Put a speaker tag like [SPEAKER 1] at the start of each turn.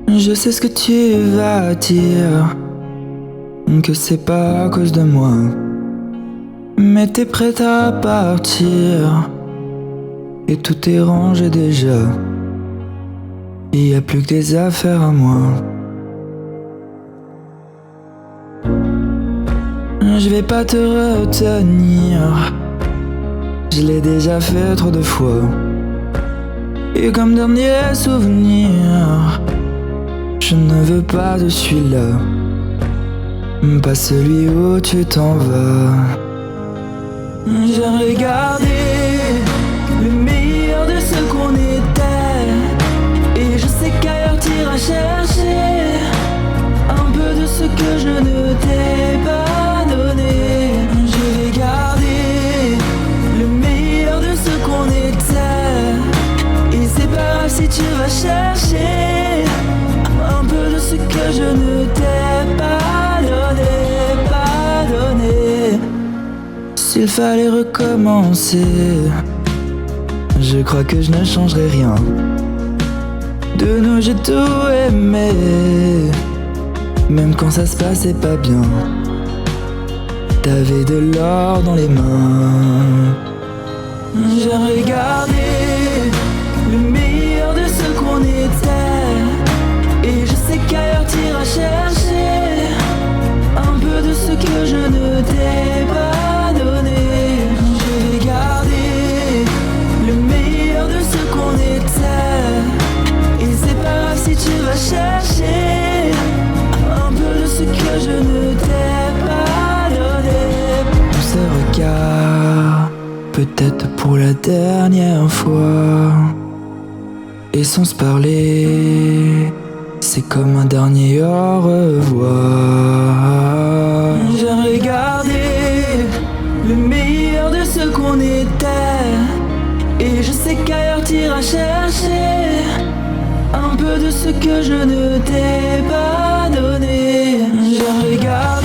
[SPEAKER 1] Je sais ce que tu vas dire, que c'est pas à cause de moi, mais t'es prête à partir et tout est rangé déjà. Y a plus que des affaires à moi. Je vais pas te retenir, je l'ai déjà fait trop de fois. Et comme dernier souvenir, je ne veux pas de celui-là, pas celui où tu t'en vas. J'ai regardé le meilleur de ce qu'on était, et je sais qu'ailleurs t'iras chercher un peu de ce que je ne t'ai pas donné. Je vais garder le meilleur de ce qu'on était, et c'est pas grave si tu vas chercher un peu de ce que je ne t'ai pas donné. S'il fallait recommencer, je crois que je ne changerais rien. De nous j'ai tout aimé, même quand ça se passait pas bien. T'avais de l'or dans les mains. J'ai regardé le meilleur de ce qu'on était, et je sais qu'ailleurs t'iras chercher un peu de ce que je ne t'ai pas donné. Je vais garder le meilleur de ce qu'on était, et c'est pas grave si tu vas chercher un peu de ce que je ne t'ai pas donné. Pour ce regard, peut-être pour la dernière fois, et sans se parler, c'est comme un dernier au revoir. J'ai regardé le meilleur de ce qu'on était, et je sais qu'ailleurs t'iras chercher un peu de ce que je ne t'ai pas donné. J'ai regardé